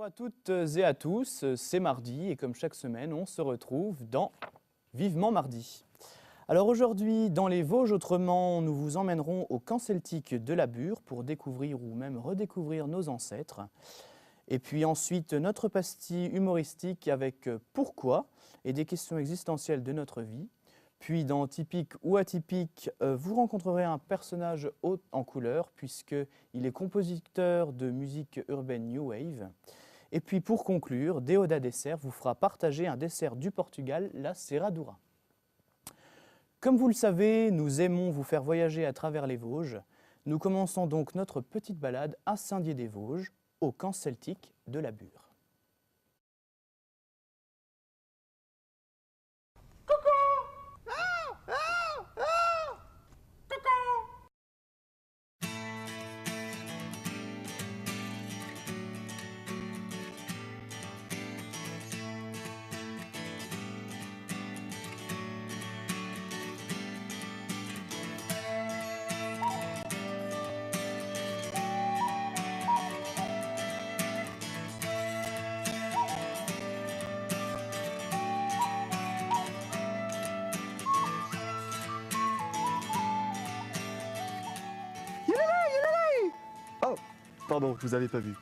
Bonjour à toutes et à tous, c'est mardi et comme chaque semaine, on se retrouve dans Vivement Mardi. Alors aujourd'hui, dans les Vosges autrement, nous vous emmènerons au camp celtique de la Bure pour découvrir ou même redécouvrir nos ancêtres. Et puis ensuite, notre pastille humoristique avec pourquoi et des questions existentielles de notre vie. Puis dans Typique ou Atypique, vous rencontrerez un personnage haut en couleur puisqu'il est compositeur de musique urbaine New Wave. Et puis pour conclure, Déodat Dessert vous fera partager un dessert du Portugal, la Serradura. Comme vous le savez, nous aimons vous faire voyager à travers les Vosges. Nous commençons donc notre petite balade à Saint-Dié-des-Vosges, au camp celtique de la Bure. Oh, pardon, je vous avais pas vu.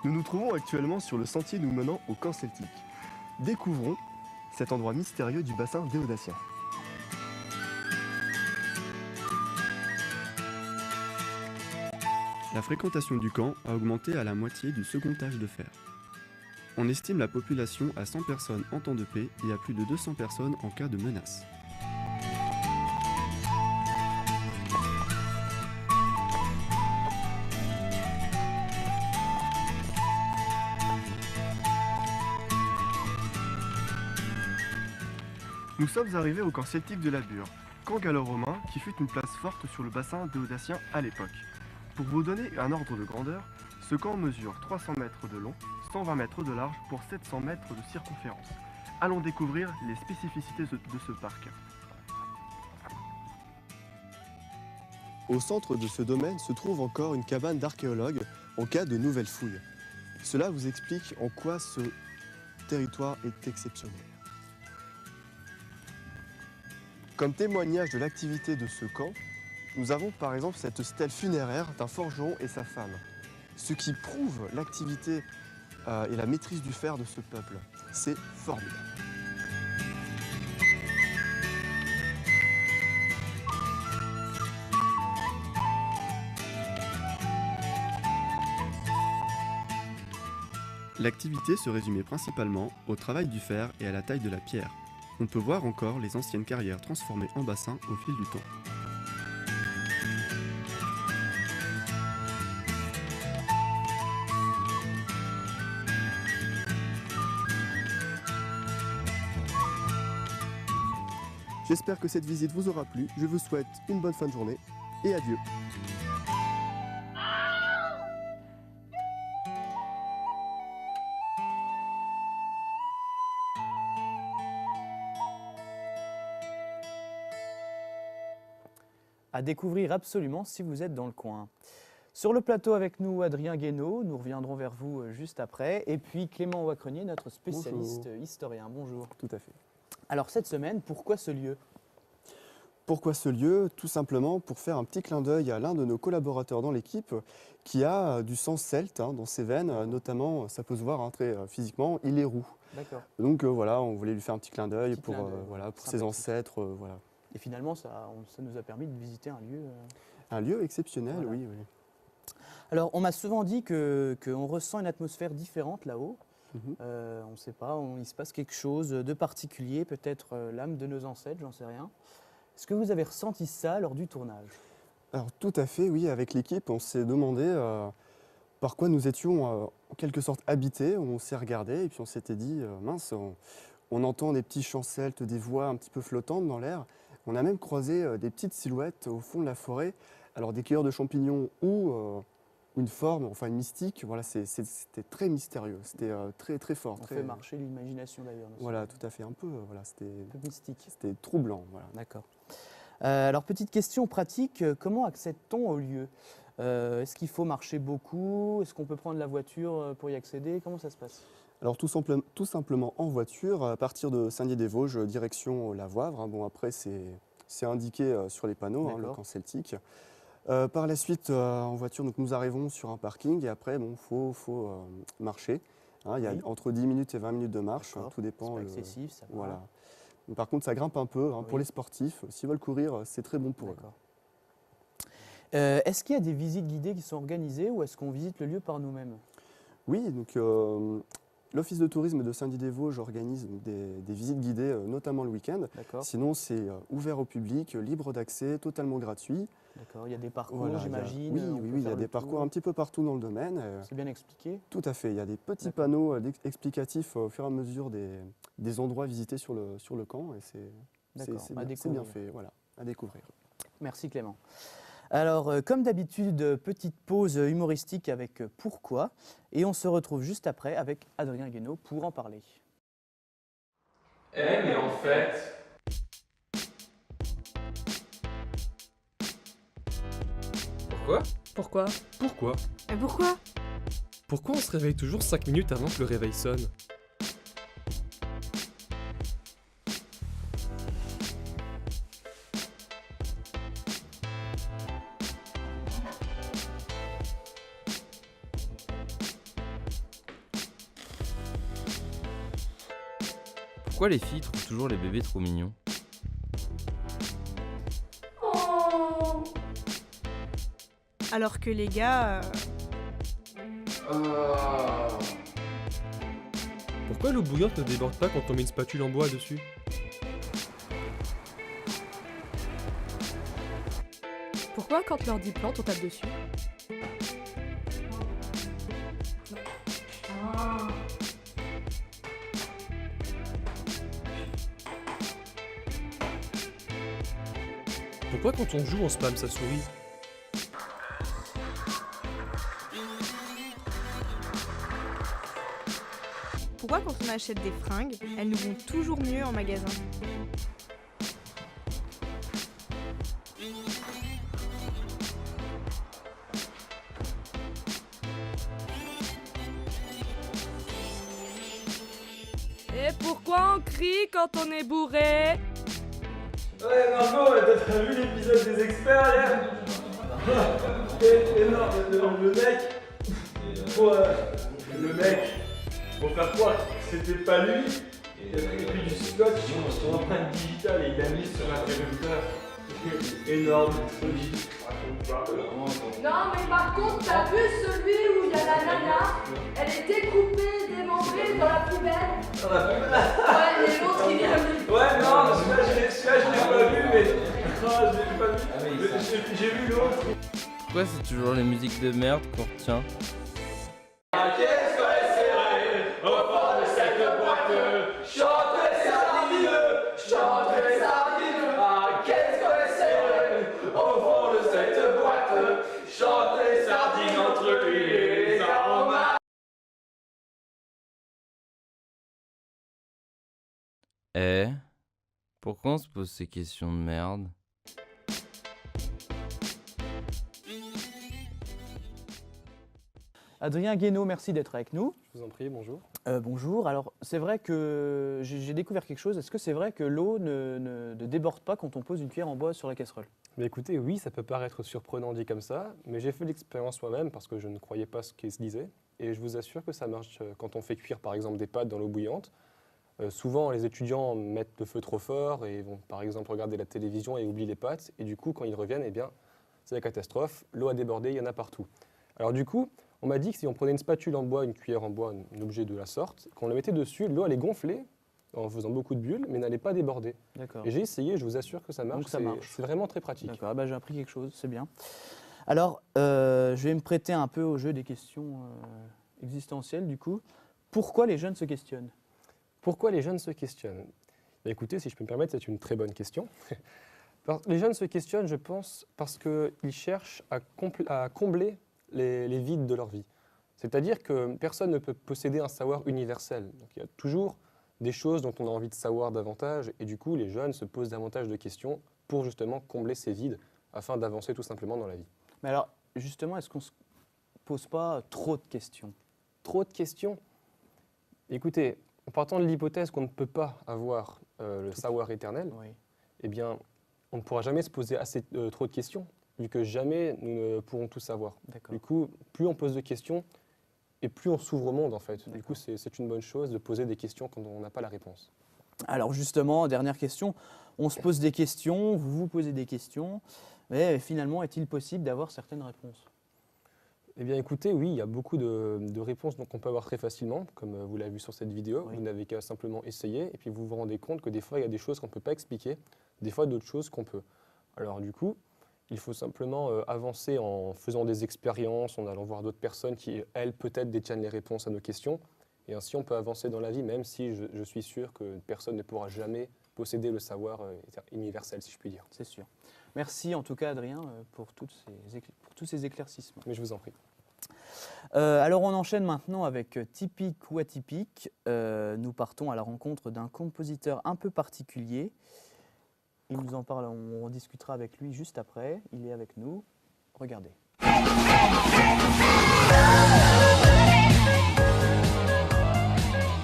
Nous nous trouvons actuellement sur le sentier nous menant au camp celtique. Découvrons cet endroit mystérieux du bassin déodatien. La fréquentation du camp a augmenté à la moitié du second âge de fer. On estime la population à 100 personnes en temps de paix et à plus de 200 personnes en cas de menace. Nous sommes arrivés au camp celtique de la Bure, camp gallo-romain qui fut une place forte sur le bassin déodatien à l'époque. Pour vous donner un ordre de grandeur, ce camp mesure 300 mètres de long, 120 mètres de large pour 700 mètres de circonférence. Allons découvrir les spécificités de ce parc. Au centre de ce domaine se trouve encore une cabane d'archéologues en cas de nouvelles fouilles. Cela vous explique en quoi ce territoire est exceptionnel. Comme témoignage de l'activité de ce camp, nous avons par exemple cette stèle funéraire d'un forgeron et sa femme, ce qui prouve l'activité et la maîtrise du fer de ce peuple. C'est formidable. L'activité se résumait principalement au travail du fer et à la taille de la pierre. On peut voir encore les anciennes carrières transformées en bassins au fil du temps. J'espère que cette visite vous aura plu. Je vous souhaite une bonne fin de journée et adieu. À découvrir absolument si vous êtes dans le coin. Sur le plateau avec nous, Adrien Guénaud, nous reviendrons vers vous juste après, et puis Clément Wacrenier, notre spécialiste historien. Bonjour. Tout à fait. Alors cette semaine, pourquoi ce lieu ? Pourquoi ce lieu? Tout simplement pour faire un petit clin d'œil à l'un de nos collaborateurs dans l'équipe qui a du sang celte dans ses veines, notamment, ça peut se voir très physiquement, il est roux. D'accord. Donc voilà, on voulait lui faire un petit clin d'œil pour, voilà, pour ses ancêtres. Voilà. Et finalement, ça nous a permis de visiter un lieu. Un lieu exceptionnel, Voilà. oui. Alors, on m'a souvent dit qu'on ressent une atmosphère différente là-haut. Mhm. On ne sait pas, il se passe quelque chose de particulier, peut-être l'âme de nos ancêtres, j'en sais rien. Est-ce que vous avez ressenti ça lors du tournage ? Alors tout à fait, oui, avec l'équipe, on s'est demandé par quoi nous étions en quelque sorte habités. On s'est regardé et puis on s'était dit, mince, on entend des petits chants celtes, des voix un petit peu flottantes dans l'air. On a même croisé des petites silhouettes au fond de la forêt. Alors des cueilleurs de champignons ou une forme, enfin une mystique, voilà, c'était très mystérieux, c'était très très fort. On fait marcher l'imagination d'ailleurs. Voilà, tout à fait, un peu, voilà, un peu mystique. C'était troublant. Voilà. D'accord. Alors petite question pratique, comment accède-t-on au lieu ? Est-ce qu'il faut marcher beaucoup? Est-ce qu'on peut prendre la voiture pour y accéder? Comment ça se passe? Alors tout simplement en voiture, à partir de Saint-Dié-des-Vosges, direction la Voivre, hein. Bon après c'est indiqué sur les panneaux, hein, le D'accord. camp celtique. Par la suite, en voiture, donc, nous arrivons sur un parking et après, bon, faut marcher, hein. Il y a Oui. entre 10 minutes et 20 minutes de marche, hein, D'accord. tout dépend. C'est pas excessif, ça va. Voilà. Par contre, ça grimpe un peu, hein, Oui. pour les sportifs. S'ils veulent courir, c'est très bon pour eux. D'accord. Est-ce qu'il y a des visites guidées qui sont organisées ou est-ce qu'on visite le lieu par nous-mêmes? Oui, donc l'Office de tourisme de Saint-Dié-des-Vosges organise donc, des visites guidées, notamment le week-end. D'accord. Sinon, c'est ouvert au public, libre d'accès, totalement gratuit. D'accord. Il y a des parcours, Voilà, j'imagine. oui, on peut il y faire a le des parcours tour. un petit peu partout dans le domaine. C'est bien expliqué. Tout à fait, il y a des petits D'accord. panneaux explicatifs au fur et à mesure des endroits visités sur le camp et D'accord, à c'est bien découvrir. fait, voilà, à découvrir. Merci Clément. Alors, comme d'habitude, petite pause humoristique avec Pourquoi, et on se retrouve juste après avec Adrien Guénaud pour en parler. Eh, mais en fait. Pourquoi? Pourquoi? Pourquoi? Et pourquoi? Pourquoi on se réveille toujours 5 minutes avant que le réveil sonne? Pourquoi les filles trouvent toujours les bébés trop mignons? Alors que les gars... Pourquoi l'eau bouillante ne déborde pas quand on met une spatule en bois dessus? Pourquoi quand l'ordi plante on tape dessus? Pourquoi quand on joue on spamme sa souris? Pourquoi quand on achète des fringues, elles nous vont toujours mieux en magasin? Et pourquoi on crie quand on est bourré? Ouais, Margot, t'as vu l'épisode des experts hier? Et non, le mec, le mec, pour faire croire que c'était pas lui, il a pris du scotch sur l'empreinte digitale et il l'a mis sur l'interrupteur. Énorme, truc. Non, mais par contre, t'as vu celui où il y a la nana? Elle est découpée, démembrée dans la poubelle. Ouais, et l'autre, il vient de... Ouais, non, celui-là, je l'ai pas vu, mais. Non, je l'ai pas vu. Mais j'ai vu l'autre. Pourquoi c'est toujours les musiques de merde qu'on retient? Qu'est-ce qu'on est serré au fond de cette boîte? Chante les sardines, chante les sardines. Ah, qu'est-ce qu'on est serré au fond de cette boîte? Chante les sardines entre lui et les aromates. Eh? Pourquoi on se pose ces questions de merde? Adrien Guénaud, merci d'être avec nous. Je vous en prie, bonjour. Bonjour, alors c'est vrai que j'ai découvert quelque chose. Est-ce que c'est vrai que l'eau ne déborde pas quand on pose une cuillère en bois sur la casserole? Mais écoutez, oui, ça peut paraître surprenant dit comme ça, mais j'ai fait l'expérience moi-même parce que je ne croyais pas ce qu'il se disait. Et je vous assure que ça marche quand on fait cuire par exemple des pâtes dans l'eau bouillante. Souvent, les étudiants mettent le feu trop fort et vont par exemple regarder la télévision et oublient les pâtes. Et du coup, quand ils reviennent, eh bien, c'est la catastrophe. L'eau a débordé, il y en a partout. Alors du coup, on m'a dit que si on prenait une spatule en bois, une cuillère en bois, un objet de la sorte, qu'on le mettait dessus, l'eau allait gonfler en faisant beaucoup de bulles, mais n'allait pas déborder. D'accord. Et j'ai essayé, je vous assure que ça marche. Donc ça marche. C'est vraiment très pratique. D'accord, bah, j'ai appris quelque chose, c'est bien. Alors, je vais me prêter un peu au jeu des questions existentielles du coup. Pourquoi les jeunes se questionnent? Pourquoi les jeunes se questionnent? Bah, écoutez, si je peux me permettre, c'est une très bonne question. Les jeunes se questionnent, je pense, parce qu'ils cherchent à combler les vides de leur vie. C'est-à-dire que personne ne peut posséder un savoir universel. Donc, il y a toujours des choses dont on a envie de savoir davantage, et du coup, les jeunes se posent davantage de questions pour justement combler ces vides, afin d'avancer tout simplement dans la vie. Mais alors, justement, est-ce qu'on ne se pose pas trop de questions? Trop de questions? Écoutez, en partant de l'hypothèse qu'on ne peut pas avoir le savoir éternel, Oui, eh bien, on ne pourra jamais se poser trop de questions, vu que jamais nous ne pourrons tout savoir. d'accord. Du coup, plus on pose de questions, et plus on s'ouvre au monde, en fait. Du D'accord. coup, c'est une bonne chose de poser des questions quand on n'a pas la réponse. Alors justement, dernière question, on se pose des questions, vous vous posez des questions, mais finalement, est-il possible d'avoir certaines réponses? Eh bien, écoutez, oui, il y a beaucoup de réponses qu'on peut avoir très facilement, comme vous l'avez vu sur cette vidéo. Oui. Vous n'avez qu'à simplement essayer, et puis vous vous rendez compte que des fois, il y a des choses qu'on ne peut pas expliquer, des fois d'autres choses qu'on peut. Alors du coup, il faut simplement avancer en faisant des expériences, en allant voir d'autres personnes qui, elles, peut-être détiennent les réponses à nos questions. Et ainsi, on peut avancer dans la vie, même si je suis sûr que personne ne pourra jamais posséder le savoir universel, si je puis dire. C'est sûr. Merci en tout cas, Adrien, pour tous ces éclaircissements. Mais je vous en prie. Alors on enchaîne maintenant avec typique ou atypique. Nous partons à la rencontre d'un compositeur un peu particulier. Il nous en parle, on discutera avec lui juste après. Il est avec nous. Regardez.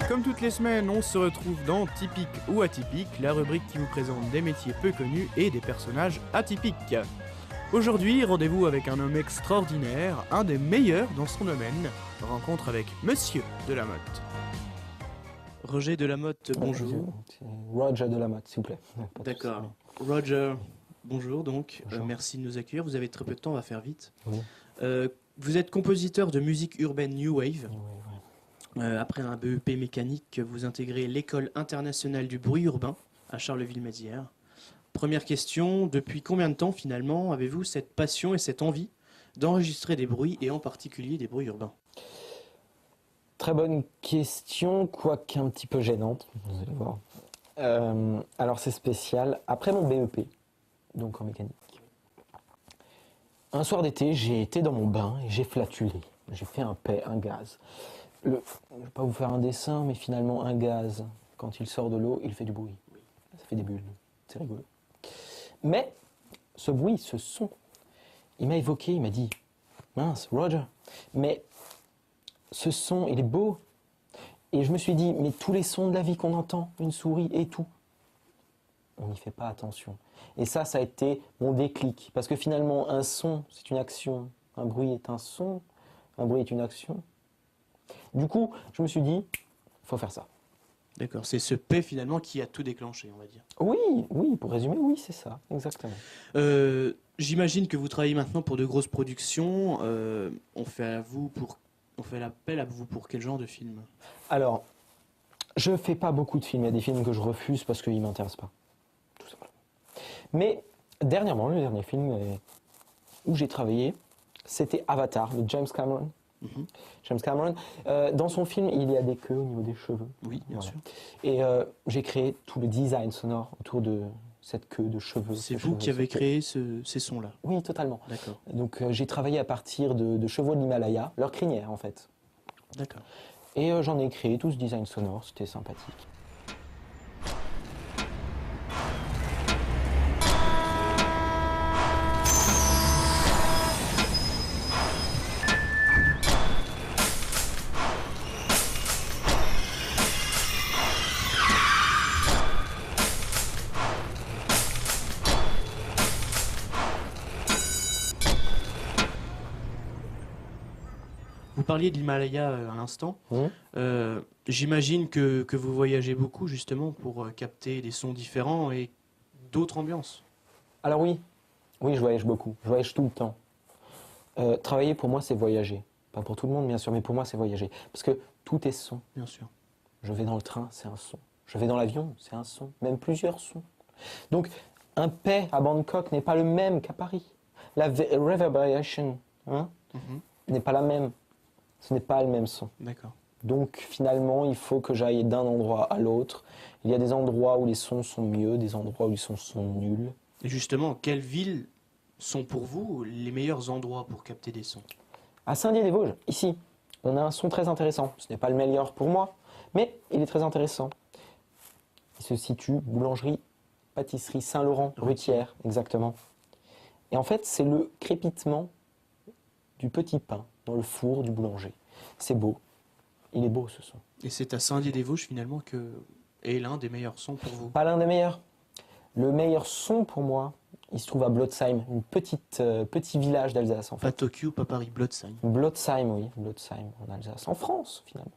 Comme toutes les semaines, on se retrouve dans Typique ou Atypique, la rubrique qui vous présente des métiers peu connus et des personnages atypiques. Aujourd'hui, rendez-vous avec un homme extraordinaire, un des meilleurs dans son domaine. Rencontre avec Monsieur Delamotte. Roger Delamotte, bonjour. Roger Delamotte, s'il vous plaît. D'accord. Roger, bonjour donc. Bonjour. Merci de nous accueillir. Vous avez très peu de temps, on va faire vite. Oui. Vous êtes compositeur de musique urbaine New Wave. Oui, oui. Après un BEP mécanique, vous intégrez l'École internationale du bruit urbain à Charleville-Mézières. Première question, depuis combien de temps finalement avez-vous cette passion et cette envie d'enregistrer des bruits et en particulier des bruits urbains? Très bonne question, quoique un petit peu gênante, vous allez voir. Alors c'est spécial. Après mon BEP, donc en mécanique, un soir d'été, j'ai été dans mon bain et j'ai flatulé. J'ai fait un gaz. Je ne vais pas vous faire un dessin, mais finalement un gaz, quand il sort de l'eau, il fait du bruit. Ça fait des bulles, c'est rigolo. Mais ce bruit, ce son, il m'a évoqué, il m'a dit « Mince, Roger, mais ce son, il est beau. » Et je me suis dit « Mais tous les sons de la vie qu'on entend, une souris et tout, on n'y fait pas attention. » Et ça a été mon déclic. Parce que finalement, un son, c'est une action. Un bruit est un son. Un bruit est une action. Du coup, je me suis dit, il faut faire ça. D'accord, c'est ce P finalement qui a tout déclenché, on va dire. Oui, pour résumer, oui, c'est ça, exactement. J'imagine que vous travaillez maintenant pour de grosses productions. On fait l'appel à vous pour quel genre de film? Alors, je ne fais pas beaucoup de films. Il y a des films que je refuse parce qu'ils ne m'intéressent pas. Tout simplement. Mais dernièrement, le dernier film où j'ai travaillé, c'était Avatar de James Cameron. James Cameron, dans son film, il y a des queues au niveau des cheveux. Oui, bien sûr. Et j'ai créé tout le design sonore autour de cette queue de cheveux. C'est vous qui avez créé ces sons-là? Oui, totalement. D'accord. Donc j'ai travaillé à partir de chevaux de l'Himalaya, leur crinière en fait. D'accord. Et j'en ai créé tout ce design sonore, c'était sympathique. Vous parliez de l'Himalaya à l'instant. J'imagine que vous voyagez beaucoup justement pour capter des sons différents et d'autres ambiances. Alors oui, je voyage beaucoup, je voyage tout le temps. Travailler pour moi c'est voyager. Pas pour tout le monde bien sûr, mais pour moi c'est voyager. Parce que tout est son. Bien sûr. Je vais dans le train, c'est un son. Je vais dans l'avion, c'est un son. Même plusieurs sons. Donc un paix à Bangkok n'est pas le même qu'à Paris. La reverberation n'est pas la même. Ce n'est pas le même son. D'accord. Donc finalement, il faut que j'aille d'un endroit à l'autre. Il y a des endroits où les sons sont mieux, des endroits où les sons sont nuls. Et justement, quelles villes sont pour vous les meilleurs endroits pour capter des sons? À Saint-Dié-des-Vosges, ici, on a un son très intéressant. Ce n'est pas le meilleur pour moi, mais il est très intéressant. Il se situe boulangerie, pâtisserie Saint-Laurent, Rutière, exactement. Et en fait, c'est le crépitement du petit pain dans le four du boulanger. C'est beau. Il est beau ce son. Et c'est à Saint-Dié-des-Vosges finalement que est l'un des meilleurs sons pour vous. Pas l'un des meilleurs. Le meilleur son pour moi, il se trouve à Blotzheim, petit village d'Alsace en Pas fait. Tokyo, pas Paris, Blotzheim. Blotzheim, oui, Blotzheim en Alsace, en France finalement.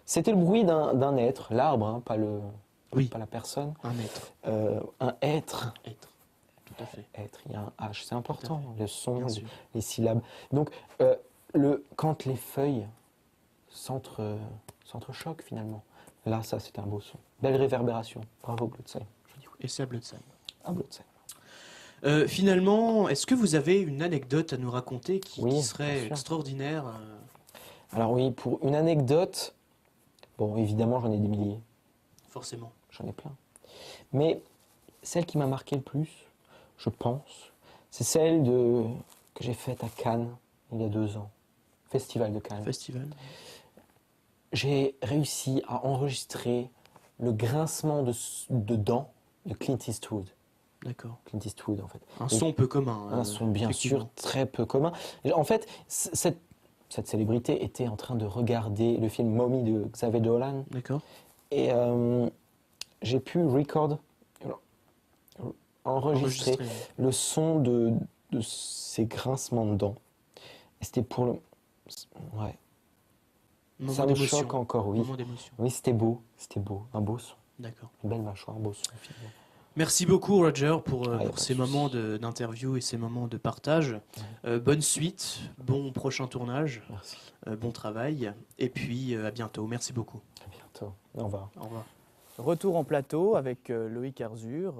C'était le bruit d'un être, l'arbre, hein, pas la personne. Un être. Un être. Être. Tout à fait. Être, il y a un H, c'est important, le son, Bien sûr. les syllabes. Donc, quand les feuilles s'entrechoquent finalement, là, ça c'est un beau son. Belle réverbération. Bravo Blotzheim. Et c'est à Blotzheim. À Blotzheim. Finalement, est-ce que vous avez une anecdote à nous raconter qui Oui, serait bien sûr. extraordinaire Alors oui, pour une anecdote, bon évidemment j'en ai des milliers, forcément. j'en ai plein. Mais celle qui m'a marqué le plus, je pense, c'est celle que j'ai faite à Cannes il y a 2 ans. Festival de Cannes. Festival. J'ai réussi à enregistrer le grincement de dents de Clint Eastwood. D'accord. Clint Eastwood, en fait. Un Et son peu commun. un son, bien sûr, effectivement. très peu commun. Et en fait, cette célébrité était en train de regarder le film Mommy de Xavier Dolan. D'accord. Et j'ai pu enregistrer le son de ces grincements de dents. Et c'était pour le... Ouais. Moment Ça me d'émotion. choque encore, oui. Moment d'émotion. Oui, c'était beau, un beau son. D'accord. Une belle mâchoire, un beau son, finalement. Merci beaucoup Roger pour pas ces de moments souci. d'interview et ces moments de partage. Bonne suite, bon prochain tournage, Merci. bon travail et puis à bientôt. Merci beaucoup. À bientôt. Au revoir. Au revoir. Retour en plateau avec Loïc Arzur.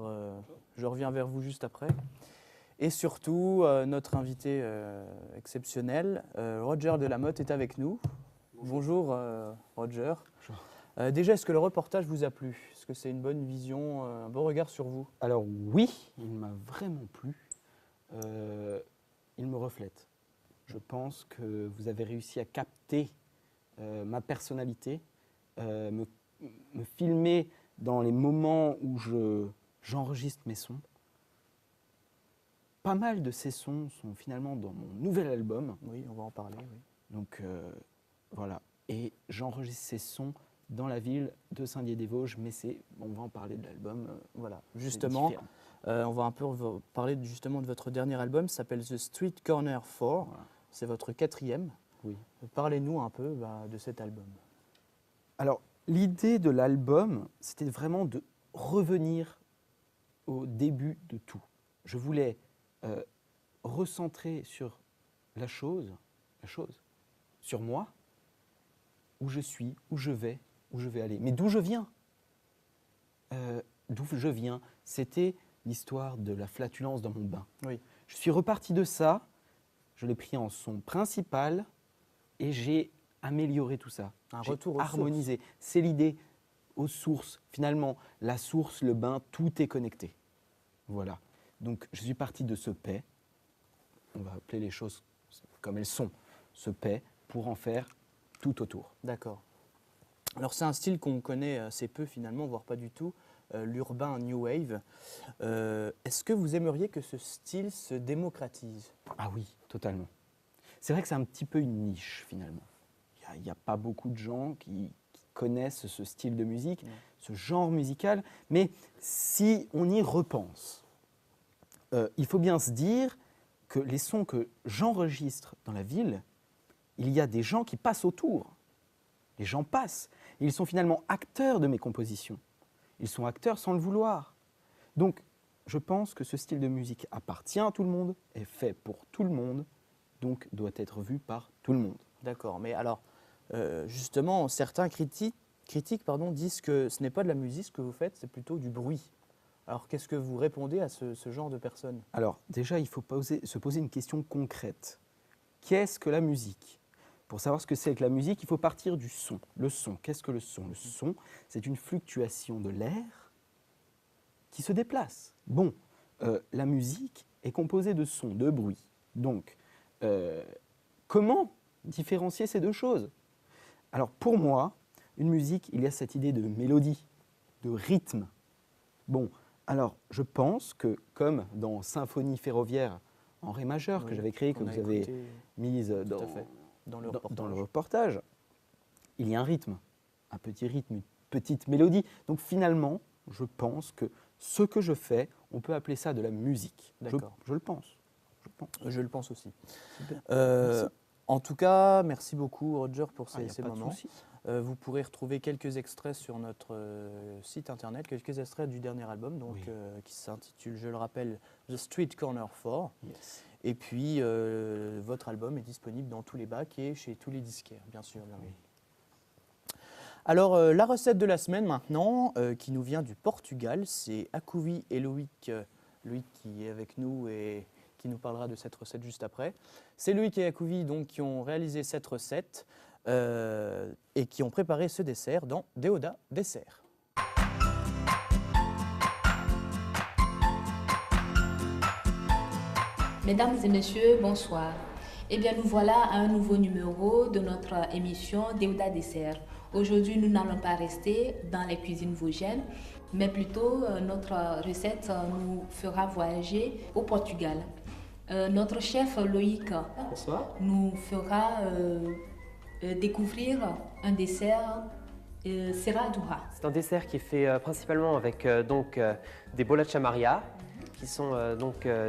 Je reviens vers vous juste après. Et surtout, notre invité exceptionnel, Roger Delamotte, est avec nous. Bonjour, Roger. Bonjour. Déjà, est-ce que le reportage vous a plu? Est-ce que c'est une bonne vision, un bon regard sur vous? Alors oui, il m'a vraiment plu. Il me reflète. Je pense que vous avez réussi à capter ma personnalité, me filmer dans les moments où j'enregistre mes sons. Pas mal de ces sons sont finalement dans mon nouvel album. Oui, on va en parler. Oui. Donc voilà. Et j'enregistre ces sons dans la ville de Saint-Dié-des-Vosges, mais on va en parler de l'album. Voilà, c'est justement, différent. on va un peu parler justement de votre dernier album, ça s'appelle The Street Corner 4. Voilà. C'est votre 4e. Oui. Parlez-nous un peu de cet album. Alors, l'idée de l'album, c'était vraiment de revenir au début de tout. Je voulais recentrer sur la chose, sur moi, où je suis, où je vais aller. Mais d'où je viens c'était l'histoire de la flatulence dans mon bain. Oui. Je suis reparti de ça, je l'ai pris en son principal et j'ai amélioré tout ça. Un J'ai retour aux harmonisé. C'est l'idée aux sources. Finalement, la source, le bain, tout est connecté. Voilà. Donc, je suis parti de ce paix. On va appeler les choses comme elles sont. Ce paix pour en faire tout autour. D'accord. Alors c'est un style qu'on connaît assez peu finalement, voire pas du tout, l'urbain New Wave. Est-ce que vous aimeriez que ce style se démocratise? Ah oui, totalement. C'est vrai que c'est un petit peu une niche finalement. Il n'y a pas beaucoup de gens qui connaissent ce style de musique, ce genre musical. Mais si on y repense, il faut bien se dire que les sons que j'enregistre dans la ville, il y a des gens qui passent autour. Les gens passent. Ils sont finalement acteurs de mes compositions. Ils sont acteurs sans le vouloir. Donc, je pense que ce style de musique appartient à tout le monde, est fait pour tout le monde, donc doit être vu par tout le monde. D'accord, mais alors justement, certains critiques disent que ce n'est pas de la musique ce que vous faites, c'est plutôt du bruit. Alors qu'est-ce que vous répondez à ce genre de personnes? Alors déjà, il faut se poser une question concrète. Qu'est-ce que la musique? Pour savoir ce que c'est que la musique, il faut partir du son. Le son, qu'est-ce que le son? Le son, c'est une fluctuation de l'air qui se déplace. Bon, la musique est composée de sons, de bruit. Donc, comment différencier ces deux choses? Alors pour moi, une musique, il y a cette idée de mélodie, de rythme. Bon, alors je pense que comme dans Symphonie ferroviaire, en ré majeur que Oui, j'avais créée, que qu'on a vous avez écouté mise tout à fait dans le dans le reportage. reportage, il y a un rythme, un petit rythme, une petite mélodie. Donc finalement, je pense que ce que je fais, on peut appeler ça de la musique. D'accord. Je le pense. Je le pense aussi. Super. Euh, Merci. en tout cas, merci beaucoup Roger pour Ah, y a ces pas de moments. souci. Vous pourrez retrouver quelques extraits sur notre site internet, quelques extraits du dernier album donc, Oui. qui s'intitule, je le rappelle, The Street Corner 4. Yes. Et puis, votre album est disponible dans tous les bacs et chez tous les disquaires, bien sûr. Bien oui. Alors, la recette de la semaine maintenant, qui nous vient du Portugal, c'est Akouvi et Loïc. Loïc qui est avec nous et qui nous parlera de cette recette juste après. C'est Loïc et Akouvi donc, qui ont réalisé cette recette et qui ont préparé ce dessert dans Déodat Dessert. Mesdames et messieurs, bonsoir. Eh bien, nous voilà à un nouveau numéro de notre émission Déodat Dessert. Aujourd'hui, nous n'allons pas rester dans les cuisines vosgiennes, mais plutôt notre recette nous fera voyager au Portugal. Notre chef Loïc nous fera découvrir un dessert serradura. C'est un dessert qui est fait principalement avec des bolacha Maria, qui sont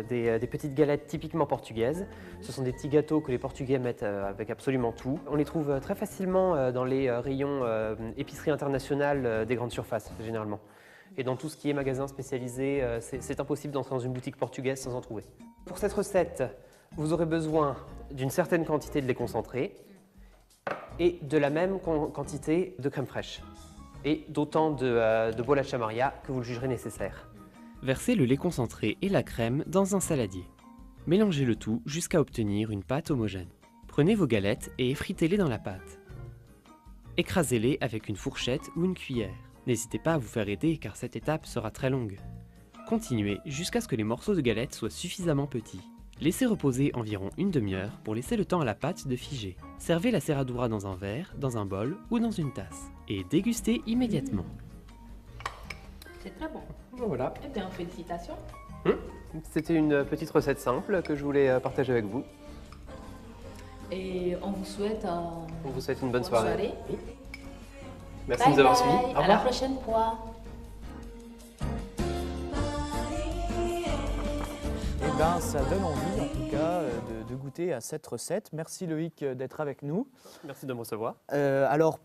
des petites galettes typiquement portugaises. Ce sont des petits gâteaux que les Portugais mettent avec absolument tout. On les trouve très facilement dans les rayons épicerie internationale des grandes surfaces, généralement. Et dans tout ce qui est magasin spécialisé, c'est impossible d'entrer dans une boutique portugaise sans en trouver. Pour cette recette, vous aurez besoin d'une certaine quantité de lait concentré et de la même quantité de crème fraîche et d'autant de bolacha Maria que vous le jugerez nécessaire. Versez le lait concentré et la crème dans un saladier. Mélangez le tout jusqu'à obtenir une pâte homogène. Prenez vos galettes et effritez-les dans la pâte. Écrasez-les avec une fourchette ou une cuillère. N'hésitez pas à vous faire aider car cette étape sera très longue. Continuez jusqu'à ce que les morceaux de galettes soient suffisamment petits. Laissez reposer environ une demi-heure pour laisser le temps à la pâte de figer. Servez la serradura dans un verre, dans un bol ou dans une tasse et dégustez immédiatement. C'est très bon. Voilà. Eh bien, félicitations. C'était une petite recette simple que je voulais partager avec vous. Et on vous souhaite une bonne soirée. Merci Bye de nous avoir bye. suivis. Au À la revoir. prochaine fois. Eh ben, ça donne envie, en tout cas, de goûter à cette recette. Merci Loïc d'être avec nous. Merci de me recevoir. Alors,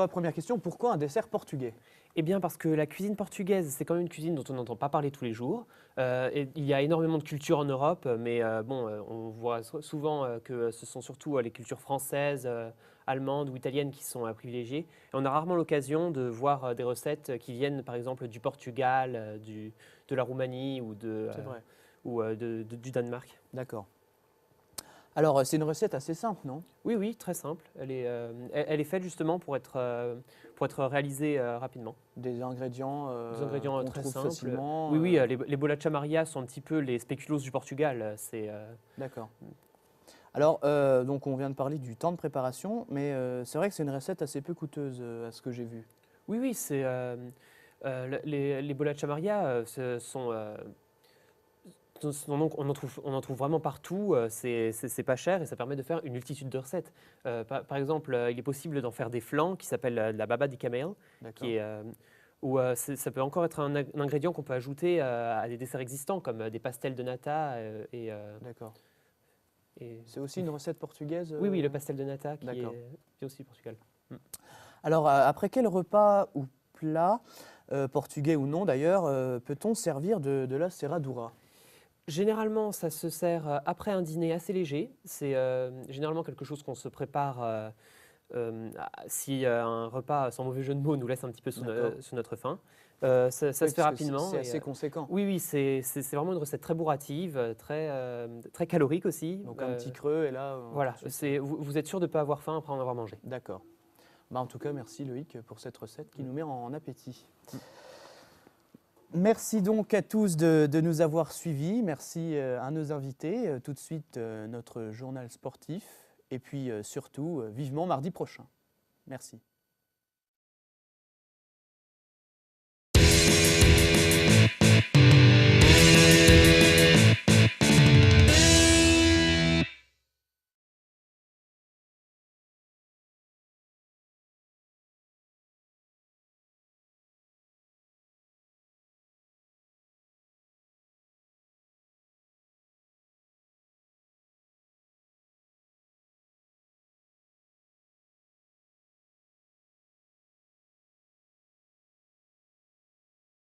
première question, pourquoi un dessert portugais ? Eh bien parce que la cuisine portugaise, c'est quand même une cuisine dont on n'entend pas parler tous les jours. Et il y a énormément de cultures en Europe, mais on voit souvent que ce sont surtout les cultures françaises, allemandes ou italiennes qui sont privilégiées. Et on a rarement l'occasion de voir des recettes qui viennent par exemple du Portugal, de la Roumanie ou du Danemark. D'accord. Alors, c'est une recette assez simple, non ? Oui, très simple. Elle est faite justement pour être réalisée rapidement. Des ingrédients, qu'on très trouve simples. facilement. Oui, les bolacha Maria sont un petit peu les spéculoos du Portugal. D'accord. Alors, donc on vient de parler du temps de préparation, mais c'est vrai que c'est une recette assez peu coûteuse à ce que j'ai vu. Oui, c'est les bolacha Maria sont on en trouve vraiment partout, c'est pas cher et ça permet de faire une multitude de recettes. Par exemple, il est possible d'en faire des flancs qui s'appellent la baba di camel, ça peut encore être un ingrédient qu'on peut ajouter à des desserts existants comme des pastels de nata. D'accord. C'est aussi une recette portugaise Oui, le pastel de nata qui est aussi du Portugal. Alors, après quel repas ou plat, portugais ou non d'ailleurs, peut-on servir de la serradura ? Généralement, ça se sert après un dîner assez léger. C'est généralement quelque chose qu'on se prépare si un repas, sans mauvais jeu de mots, nous laisse un petit peu sous notre faim. Ça se fait rapidement. C'est assez conséquent. Oui, c'est vraiment une recette très bourrative, très calorique aussi. Donc un petit creux et là… Voilà, vous êtes sûr de ne pas avoir faim après en avoir mangé. D'accord. En tout cas, merci Loïc pour cette recette qui nous met en appétit. Merci donc à tous de nous avoir suivis. Merci à nos invités. Tout de suite, notre journal sportif. Et puis surtout, vivement mardi prochain. Merci.